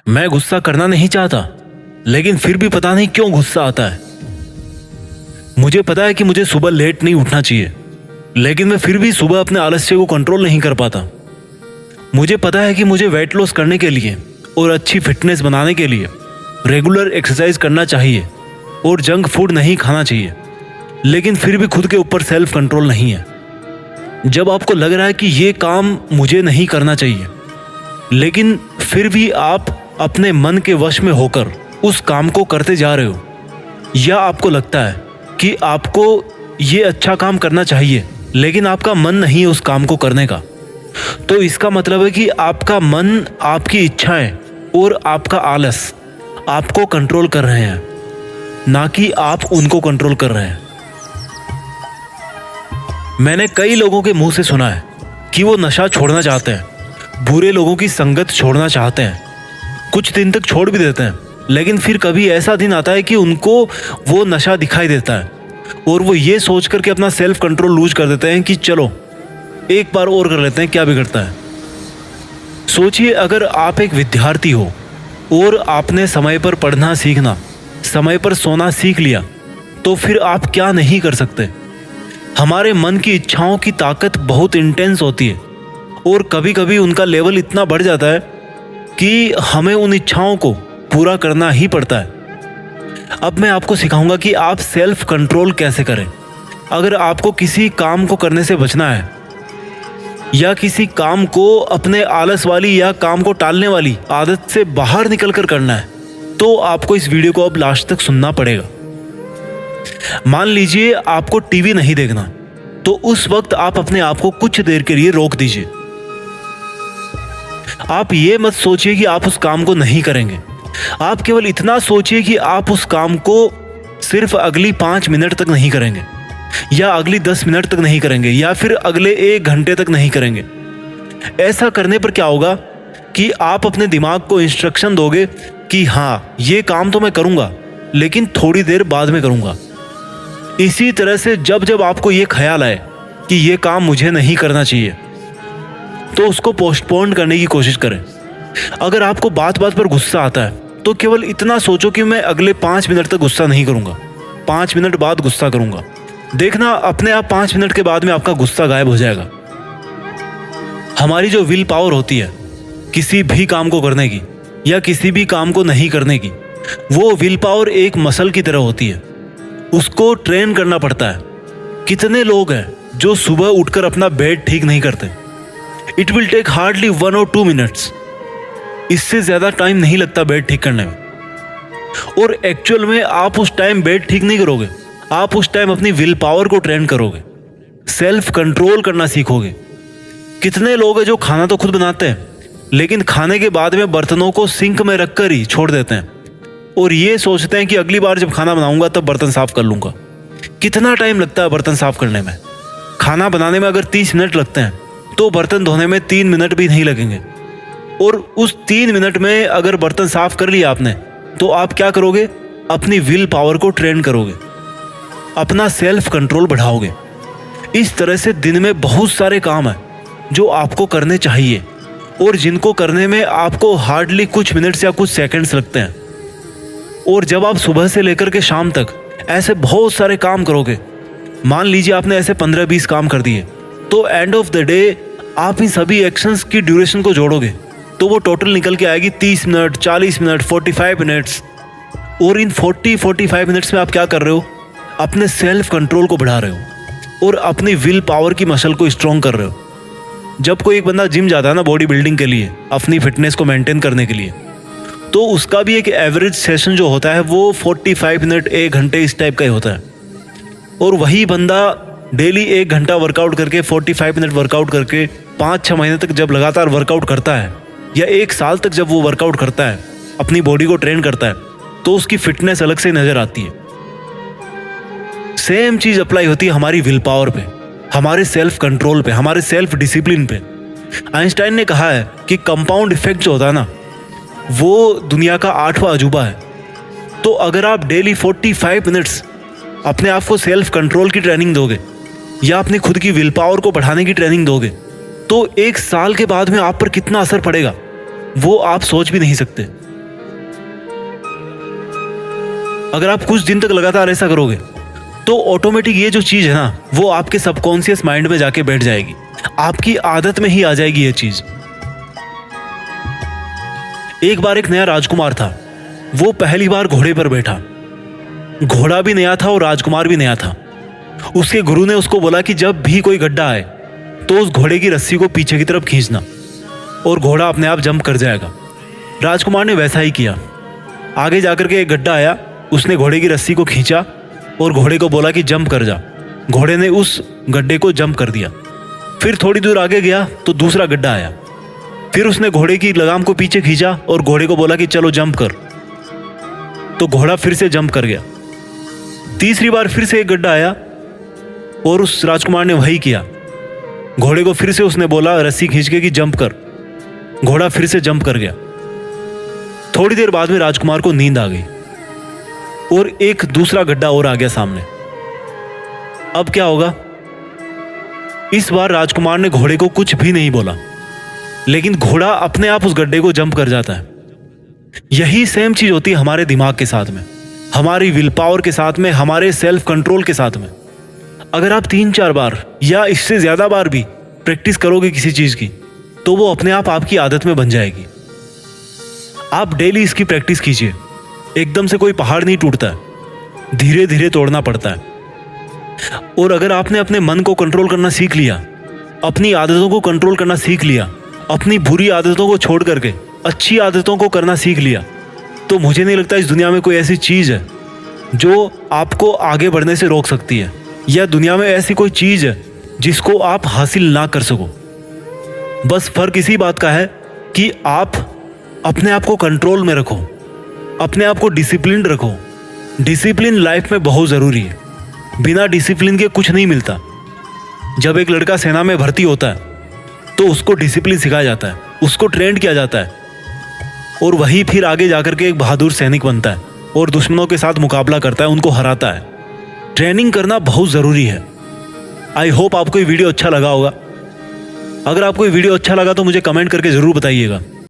मैं गुस्सा करना नहीं चाहता, लेकिन फिर भी पता नहीं क्यों गुस्सा आता है। मुझे पता है कि मुझे सुबह लेट नहीं उठना चाहिए, लेकिन मैं फिर भी सुबह अपने आलस्य को कंट्रोल नहीं कर पाता। मुझे पता है कि मुझे वेट लॉस करने के लिए और अच्छी फिटनेस बनाने के लिए रेगुलर एक्सरसाइज करना चाहिए और जंक फूड नहीं खाना चाहिए, लेकिन फिर भी खुद के ऊपर सेल्फ कंट्रोल नहीं है। जब आपको लग रहा है कि ये काम मुझे नहीं करना चाहिए, लेकिन फिर भी आप अपने मन के वश में होकर उस काम को करते जा रहे हो, या आपको लगता है कि आपको ये अच्छा काम करना चाहिए लेकिन आपका मन नहीं है उस काम को करने का, तो इसका मतलब है कि आपका मन, आपकी इच्छाएं और आपका आलस आपको कंट्रोल कर रहे हैं, ना कि आप उनको कंट्रोल कर रहे हैं। मैंने कई लोगों के मुंह से सुना है कि वो नशा छोड़ना चाहते हैं, बुरे लोगों की संगत छोड़ना चाहते हैं, कुछ दिन तक छोड़ भी देते हैं, लेकिन फिर कभी ऐसा दिन आता है कि उनको वो नशा दिखाई देता है और वो ये सोच करके अपना सेल्फ कंट्रोल लूज कर देते हैं कि चलो एक बार और कर लेते हैं, क्या बिगड़ता है। सोचिए, अगर आप एक विद्यार्थी हो और आपने समय पर पढ़ना सीखना, समय पर सोना सीख लिया, तो फिर आप क्या नहीं कर सकते। हमारे मन की इच्छाओं की ताकत बहुत इंटेंस होती है और कभी कभी उनका लेवल इतना बढ़ जाता है कि हमें उन इच्छाओं को पूरा करना ही पड़ता है। अब मैं आपको सिखाऊंगा कि आप सेल्फ कंट्रोल कैसे करें। अगर आपको किसी काम को करने से बचना है या किसी काम को अपने आलस वाली या काम को टालने वाली आदत से बाहर निकल कर करना है, तो आपको इस वीडियो को अब लास्ट तक सुनना पड़ेगा। मान लीजिए आपको टीवी नहीं देखना, तो उस वक्त आप अपने आप को कुछ देर के लिए रोक दीजिए। आप ये मत सोचिए कि आप उस काम को नहीं करेंगे, आप केवल इतना सोचिए कि आप उस काम को सिर्फ अगली 5 मिनट तक नहीं करेंगे, या अगली 10 मिनट तक नहीं करेंगे, या फिर अगले 1 घंटे तक नहीं करेंगे। ऐसा करने पर क्या होगा कि आप अपने दिमाग को इंस्ट्रक्शन दोगे कि हाँ, ये काम तो मैं करूंगा, लेकिन थोड़ी देर बाद में करूंगा। इसी तरह से जब जब आपको ये ख्याल आए कि ये काम मुझे नहीं करना चाहिए, तो उसको पोस्टपोन करने की कोशिश करें। अगर आपको बात बात पर गुस्सा आता है, तो केवल इतना सोचो कि मैं अगले 5 मिनट तक गुस्सा नहीं करूंगा, 5 मिनट बाद गुस्सा करूंगा। देखना, अपने आप 5 मिनट के बाद में आपका गुस्सा गायब हो जाएगा। हमारी जो विल पावर होती है किसी भी काम को करने की या किसी भी काम को नहीं करने की, वो विल पावर एक मसल की तरह होती है, उसको ट्रेन करना पड़ता है। कितने लोग हैं जो सुबह उठकर अपना बेड ठीक नहीं करते। इट विल टेक हार्डली 1 और 2 मिनट्स, इससे ज्यादा टाइम नहीं लगता बेड ठीक करने में। और एक्चुअल में आप उस टाइम बेड ठीक नहीं करोगे, आप उस टाइम अपनी विल पावर को ट्रेन करोगे, सेल्फ कंट्रोल करना सीखोगे। कितने लोग हैं जो खाना तो खुद बनाते हैं, लेकिन खाने के बाद में बर्तनों को सिंक में रखकर ही छोड़ देते हैं और ये सोचते हैं कि अगली बार जब खाना बनाऊंगा तब बर्तन साफ कर लूंगा। कितना टाइम लगता है बर्तन साफ करने में? खाना बनाने में अगर 30 मिनट लगते हैं, तो बर्तन धोने में 3 मिनट भी नहीं लगेंगे। और उस 3 मिनट में अगर बर्तन साफ कर लिया आपने, तो आप क्या करोगे? अपनी विल पावर को ट्रेन करोगे, अपना सेल्फ कंट्रोल बढ़ाओगे। इस तरह से दिन में बहुत सारे काम हैं जो आपको करने चाहिए और जिनको करने में आपको हार्डली कुछ मिनट्स या कुछ सेकंड्स लगते हैं। और जब आप सुबह से लेकर के शाम तक ऐसे बहुत सारे काम करोगे, मान लीजिए आपने ऐसे 15-20 काम कर दिए, तो एंड ऑफ द डे आप इन सभी एक्शंस की ड्यूरेशन को जोड़ोगे तो वो टोटल निकल के आएगी 30 मिनट, 40 मिनट, 45 मिनट्स। और इन 40-45 मिनट्स में आप क्या कर रहे हो? अपने सेल्फ कंट्रोल को बढ़ा रहे हो और अपनी विल पावर की मसल को स्ट्रॉन्ग कर रहे हो। जब कोई एक बंदा जिम जाता है ना बॉडी बिल्डिंग के लिए, अपनी फिटनेस को मेंटेन करने के लिए, तो उसका भी एक एवरेज सेशन जो होता है वो 45 मिनट, 1 घंटे इस टाइप का ही होता है। और वही बंदा डेली 1 घंटा वर्कआउट करके, 45 मिनट वर्कआउट करके 5-6 महीने तक जब लगातार वर्कआउट करता है, या 1 साल तक जब वो वर्कआउट करता है, अपनी बॉडी को ट्रेन करता है, तो उसकी फिटनेस अलग से नजर आती है। सेम चीज अप्लाई होती है हमारी विल पावर पे, हमारे सेल्फ कंट्रोल पे, हमारे सेल्फ डिसिप्लिन पे। आइंस्टाइन ने कहा है कि कंपाउंड इफेक्ट जो होता है ना, वो दुनिया का 8वां अजूबा है। तो अगर आप डेली 45 मिनट्स अपने आप को सेल्फ कंट्रोल की ट्रेनिंग दोगे या अपनी खुद की विल पावर को बढ़ाने की ट्रेनिंग दोगे, तो 1 साल के बाद में आप पर कितना असर पड़ेगा वो आप सोच भी नहीं सकते। अगर आप कुछ दिन तक लगातार ऐसा करोगे तो ऑटोमेटिक ये जो चीज़ है ना, वो आपके सबकॉन्शियस माइंड में जाके बैठ जाएगी, आपकी आदत में ही आ जाएगी ये चीज़। एक बार एक नया राजकुमार था, वो पहली बार घोड़े पर बैठा। घोड़ा भी नया था और राजकुमार भी नया था। उसके गुरु ने उसको बोला कि जब भी कोई गड्ढा आए तो उस घोड़े की रस्सी को पीछे की तरफ खींचना और घोड़ा अपने आप जंप कर जाएगा। राजकुमार ने वैसा ही किया। आगे जाकर के एक गड्ढा आया, उसने घोड़े की रस्सी को खींचा और घोड़े को बोला कि जंप कर जा। घोड़े ने उस गड्ढे को जंप कर दिया। फिर थोड़ी दूर आगे गया तो दूसरा गड्ढा आया। फिर उसने घोड़े की लगाम को पीछे खींचा और घोड़े को बोला कि चलो जंप कर, तो घोड़ा फिर से जंप कर गया। तीसरी बार फिर से एक गड्ढा आया और उस राजकुमार ने वही किया। घोड़े को फिर से उसने बोला रस्सी खींच के कि जंप कर, घोड़ा फिर से जंप कर गया। थोड़ी देर बाद में राजकुमार को नींद आ गई और एक दूसरा गड्ढा और आ गया सामने। अब क्या होगा? इस बार राजकुमार ने घोड़े को कुछ भी नहीं बोला, लेकिन घोड़ा अपने आप उस गड्ढे को जंप कर जाता है। यही सेम चीज होती है हमारे दिमाग के साथ में, हमारी विल पावर के साथ में, हमारे सेल्फ कंट्रोल के साथ में। अगर आप 3-4 बार या इससे ज्यादा बार भी प्रैक्टिस करोगे किसी चीज की, तो वो अपने आप आपकी आदत में बन जाएगी। आप डेली इसकी प्रैक्टिस कीजिए। एकदम से कोई पहाड़ नहीं टूटता है, धीरे धीरे तोड़ना पड़ता है। और अगर आपने अपने मन को कंट्रोल करना सीख लिया, अपनी आदतों को कंट्रोल करना सीख लिया, अपनी बुरी आदतों को छोड़ करके अच्छी आदतों को करना सीख लिया, तो मुझे नहीं लगता इस दुनिया में कोई ऐसी चीज़ है जो आपको आगे बढ़ने से रोक सकती है, या दुनिया में ऐसी कोई चीज़ है जिसको आप हासिल ना कर सको। बस फर्क इसी बात का है कि आप अपने आप को कंट्रोल में रखो, अपने आप को डिसिप्लिन रखो। डिसिप्लिन लाइफ में बहुत ज़रूरी है। बिना डिसिप्लिन के कुछ नहीं मिलता। जब एक लड़का सेना में भर्ती होता है तो उसको डिसिप्लिन सिखाया जाता है, उसको ट्रेंड किया जाता है, और वही फिर आगे जाकर के एक बहादुर सैनिक बनता है और दुश्मनों के साथ मुकाबला करता है, उनको हराता है। ट्रेनिंग करना बहुत ज़रूरी है। आई होप आपको ये वीडियो अच्छा लगा होगा। अगर आपको ये वीडियो अच्छा लगा तो मुझे कमेंट करके ज़रूर बताइएगा।